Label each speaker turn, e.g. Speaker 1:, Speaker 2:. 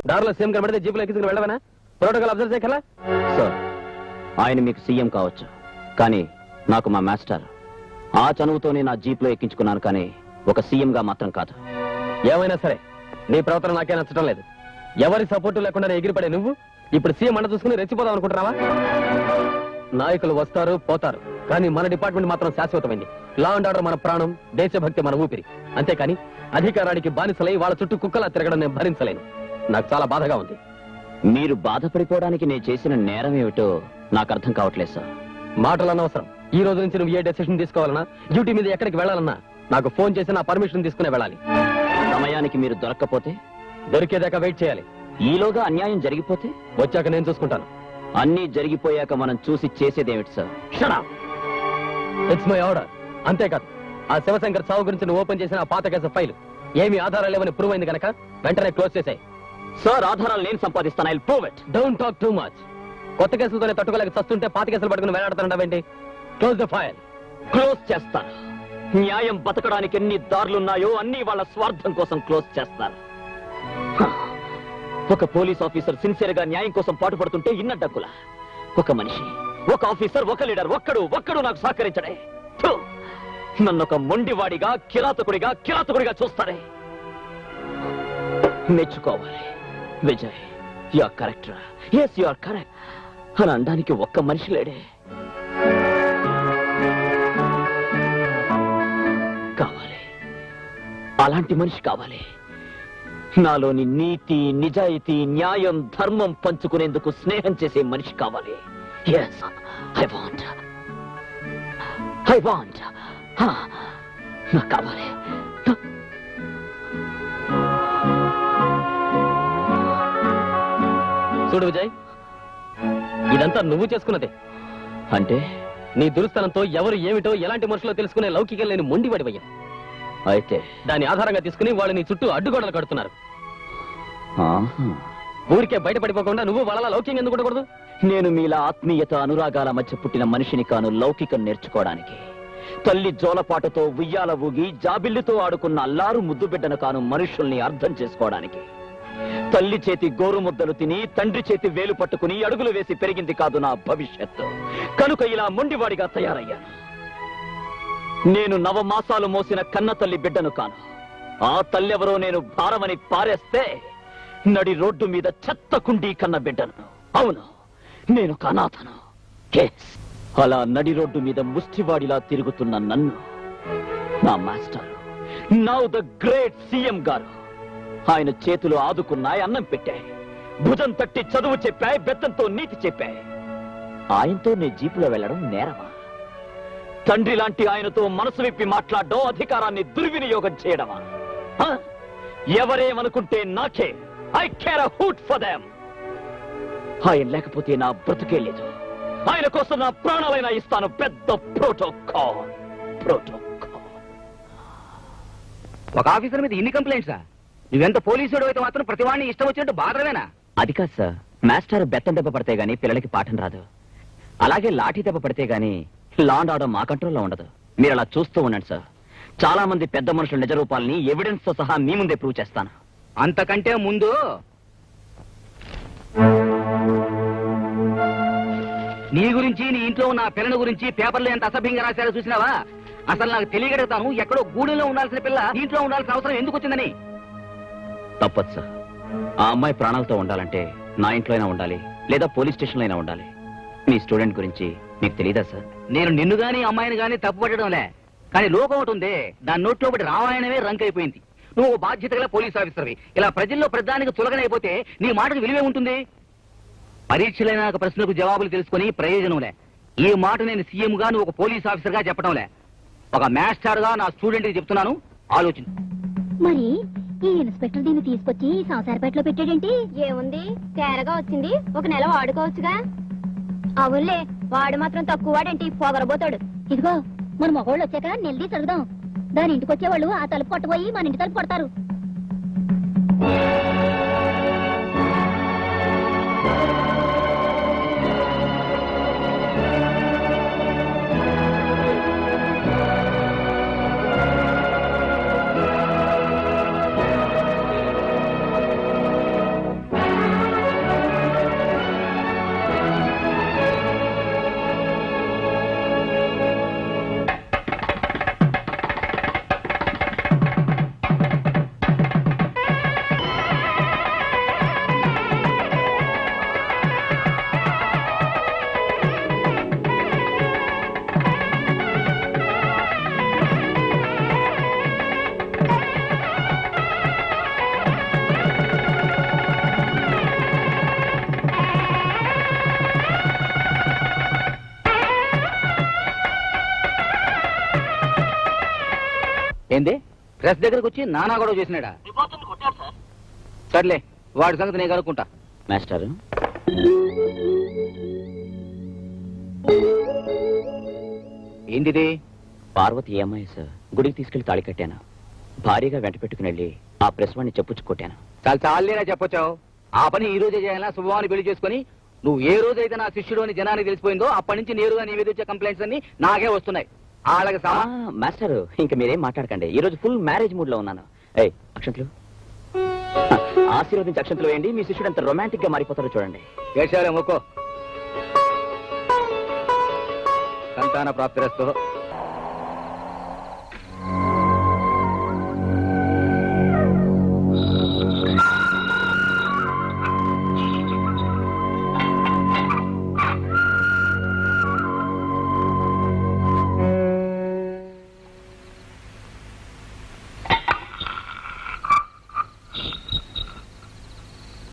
Speaker 1: దారిలో సీఎం కనబడితే జీపులో ఎక్కించుకుని వెళ్ళవనా? ప్రోటోకాల్ అబ్జర్వ్ చేయగల
Speaker 2: సార్. ఆయన మీకు సీఎం కావచ్చు, కానీ నాకు మా మాస్టర్. ఆ చనువుతోనే నా జీప్లో ఎక్కించుకున్నాను, కానీ ఒక సీఎంగా మాత్రం కాదు.
Speaker 1: ఏమైనా సరే నీ ప్రవర్తన నాకే నచ్చడం లేదు. ఎవరి సపోర్టు లేకుండా ఎగిరిపడే నువ్వు ఇప్పుడు సీఎం అండ చూసుకుని రెచ్చిపోదాం అనుకుంటున్నావా? నాయకులు వస్తారు పోతారు, కానీ మన డిపార్ట్మెంట్ మాత్రం శాశ్వతమైంది. లా అండ్ ఆర్డర్ మన ప్రాణం, దేశభక్తి మన ఊపిరి. అంతేకాని అధికారానికి బానిసలై వాళ్ళ చుట్టూ కుక్కలా తిరగడం నేను భరించలేను. నాకు చాలా బాధగా ఉంది.
Speaker 2: మీరు బాధపడిపోవడానికి నేను చేసిన నేరం ఏమిటో నాకు అర్థం కావట్లేదు సార్.
Speaker 1: మాటలు అనవసరం. ఈ రోజు నుంచి నువ్వు ఏ డెసిషన్ తీసుకోవాలన్నా, డ్యూటీ మీద ఎక్కడికి వెళ్ళాలన్నా నాకు ఫోన్ చేసి నా పర్మిషన్ తీసుకునే వెళ్ళాలి.
Speaker 2: సమయానికి మీరు దొరక్కపోతే?
Speaker 1: దొరికేదాకా వెయిట్ చేయాలి.
Speaker 2: ఈలోగా అన్యాయం జరిగిపోతే?
Speaker 1: వచ్చాక నేను చూసుకుంటాను.
Speaker 2: అన్నీ జరిగిపోయాక మనం చూసి చేసేదేమిటి sir?
Speaker 1: Shut up. It's my order. అంతేకాదు, ఆ శివశంకర్ సావు గురించి నువ్వు ఓపెన్ చేసిన ఆ పాత కేసు ఫైల్ ఏమీ ఆధారాలు లేవని ప్రూవ్ అయింది కనుక వెంటనే క్లోజ్ చేసాయి.
Speaker 2: సార్, ఆధారాలు నేను సంపాదిస్తాను. I'll prove it.
Speaker 1: Don't talk too much. కొత్త కేసులతోనే తట్టుకోలేక చస్తుంటే పాత కేసులు పట్టుకుని వేలాడుతానంటావేంటి? Close the file.
Speaker 2: క్లోజ్ చేస్తాను. న్యాయం బతకడానికి ఎన్ని దారులున్నాయో అన్ని వాళ్ళ స్వార్థం కోసం క్లోజ్ చేస్తారు. ఒక పోలీస్ ఆఫీసర్ సిన్సియర్ గా న్యాయం కోసం పాటుపడుతుంటే ఇన్న డక్కులా ఒక మనిషి, ఒక ఆఫీసర్, ఒక లీడర్ ఒక్కడు నాకు సహకరించడే. నన్ను ఒక మొండివాడిగా కిరాతకుడిగా చూస్తారే. మెచ్చుకోవాలి Vijay. You are correct. yes you are correct అని అనడానికి ఒక్క మనిషి లేడే. కావాలి, అలాంటి మనిషి కావాలి. నాలోని నీతి, నిజాయితీ, న్యాయం, ధర్మం పంచుకునేందుకు స్నేహం చేసే మనిషి కావాలి. yes I want నాకు కావాలి.
Speaker 1: చూడు విజయ్, ఇదంతా నువ్వు చేసుకున్నదే.
Speaker 2: అంటే
Speaker 1: నీ దురుస్తనంతో ఎవరు ఏమిటో ఎలాంటి మనుషులో తెలుసుకునే లౌకికం లేని మొండివాడివయ్యా.
Speaker 2: అయితే
Speaker 1: దాని ఆధారంగా తీసుకుని వాళ్ళు నీ చుట్టూ అడ్డుగోడలు కడుతున్నారు.
Speaker 2: ఆహా.
Speaker 1: ఊరికే బయటపడిపోకుండా నువ్వు వాళ్ళ లౌక్యం ఎందుకు ఉండకూడదు?
Speaker 2: నేను మీలా ఆత్మీయత, అనురాగాల మధ్య పుట్టిన మనిషిని కాను లౌకికం నేర్చుకోవడానికి. తల్లి జోలపాటతో ఉయ్యాల ఊగి జాబిల్లితో ఆడుకున్న అల్లారు ముద్దు బిడ్డను కాను మనుషుల్ని అర్థం చేసుకోవడానికి. తల్లి చేతి గోరు ముద్దలు తిని తండ్రి చేతి వేలు పట్టుకుని అడుగులు వేసి పెరిగింది కాదు నా భవిష్యత్తు. కనుక ఇలా మొండివాడిగా తయారయ్యాను. నేను నవమాసాలు మోసిన కన్న తల్లి బిడ్డను కాను. ఆ తల్లెవరో నేను భారమని పారేస్తే నడి రోడ్డు మీద చెత్త కుండీ కన్న బిడ్డను. అవును, నేను అనాథను. అలా నడి రోడ్డు మీద ముష్టివాడిలా తిరుగుతున్న నన్ను నా master, now the great CM గారు, ఆయన చేతులు ఆదుకున్నాయి, అన్నం పెట్టాయి, భుజం తట్టి చదువు చెప్పాయి, బెత్తంతో నీతి చెప్పాయి. ఆయనతో నీ జీపులో వెళ్ళడం నేరమా? తండ్రి లాంటి ఆయనతో మనసు విప్పి మాట్లాడడం, అధికారాన్ని దుర్వినియోగం చేయడమా? ఎవరేమనుకుంటే నాకే. I care a hoot for them. ఆయన లేకపోతే నా బ్రతుకే లేదు. ఆయన కోసం నా ప్రాణాలైనా ఇస్తాను. పెద్ద ప్రోటోకాల్.
Speaker 3: ఒక ఆఫీసర్ మీద ఇన్ని కంప్లైంట్సా? నువ్వెంత పోలీసుడు అయితే మాత్రం ప్రతివాడిని ఇష్టం వచ్చినట్టు బాధలేనా?
Speaker 2: అది కాదు సార్. మాస్టర్ బెత్తం దెబ్బ పడితే గానీ పిల్లలకి పాఠం రాదు. అలాగే లాఠీ దెబ్బ పడితే గానీ లా అండ్ ఆర్డర్ మా కంట్రోల్లో ఉండదు. మీరు అలా చూస్తూ ఉండండి సార్. చాలా మంది పెద్ద మనుషుల నిజ రూపాలని ఎవిడెన్స్ తో సహా మీ ముందే ప్రూవ్ చేస్తాను.
Speaker 3: అంతకంటే ముందు నీ గురించి, నీ ఇంట్లో ఉన్న పిల్లల గురించి పేపర్లో ఎంత అసభ్యంగా రాశారో చూసినావా? అసలు నాకు తెలియగలుగుతాను, ఎక్కడో గూడెంలో ఉండాల్సిన పిల్ల ఇంట్లో ఉండాల్సిన అవసరం ఎందుకు వచ్చిందని.
Speaker 2: తప్పదు సార్. ఆ అమ్మాయి ప్రాణాలతో ఉండాలంటే నా ఇంట్లో అయినా ఉండాలి, లేదా పోలీస్ స్టేషన్లో అయినా ఉండాలి. మీ స్టూడెంట్ గురించి మీకు తెలియదా సార్?
Speaker 3: నేను నిన్ను గాని అమ్మాయిని గాని తప్పు పట్టడంలే, కానీ లోకం ఒకటి ఉంది, దాని నోట్లో ఒకటి రామాయణమే రంక్ అయిపోయింది. నువ్వు బాధ్యత గల పోలీస్ ఆఫీసర్వి. ఇలా ప్రజల్లో ప్రధానికి చులకనైపోతే నీ మాటకు విలువే ఉంటుంది? పరీక్షలైన ప్రశ్నలకు జవాబులు తెలుసుకుని ప్రయోజనంలే. ఈ మాట నేను సీఎం గా, నువ్వు ఒక పోలీస్ ఆఫీసర్ గా చెప్పడంలే, ఒక మాస్టర్ గా నా స్టూడెంట్ కి చెప్తున్నాను, ఆలోచించు.
Speaker 4: మరి ఈ ఇన్స్పెక్టర్ దీన్ని తీసుకొచ్చి సంసారపేటలో పెట్టాడేంటి? ఏముంది, తేరగా వచ్చింది, ఒక నెల వాడుకోవచ్చుగా. అవునులే, వాడు మాత్రం తక్కువ వాడేంటి, పొగరబోతాడు. ఇదిగో, మన మగవాళ్ళు వచ్చాక నిలదీసి అడుగుదాం. దాని ఇంటికి వచ్చేవాళ్ళు ఆ తలుపు కొట్టబోయి మన ఇంటి తలుపు కొడతారు.
Speaker 3: ఏంది ప్రెస్ దగ్గరకు వచ్చి నానా గొడవ చేసినాడా? సర్లే, వాడి సంగతి నేను కనుక్కుంటా.
Speaker 2: మాస్టర్,
Speaker 3: ఏంటిది?
Speaker 2: పార్వతి ఏమయ్య సార్, గుడికి తీసుకెళ్లి తాళి కట్టాను. భారీగా వెంట పెట్టుకుని వెళ్ళి ఆ ప్రెస్ వాడిని చెప్పుచ్చు కొట్టాను.
Speaker 3: చాలా చాలేనా చెప్పొచ్చావు. ఆ పని ఈ రోజే చేయాలా? శుభవాన్ని పెళ్లి చేసుకుని నువ్వు ఏ రోజైతే నా శిష్యుడు అని జనానికి తెలిసిపోయిందో అప్పటి నుంచి నేరుగా నీ మీద వచ్చే కంప్లైంట్స్ అన్ని నాకే వస్తున్నాయి. వాళ్ళకి
Speaker 2: మాస్టర్, ఇంక మీరేం మాట్లాడకండి. ఈ రోజు ఫుల్ మ్యారేజ్ మూడ్ లో ఉన్నాను. ఏయ్, అక్షంతులు ఆశీర్వదించి అక్షంతులు వేయండి. మీ శిష్యుడు ఎంత రొమాంటిక్ గా మారిపోతారో చూడండి.
Speaker 3: వేశాలే మొక్కో. సంతాన ప్రాప్తిరస్తు.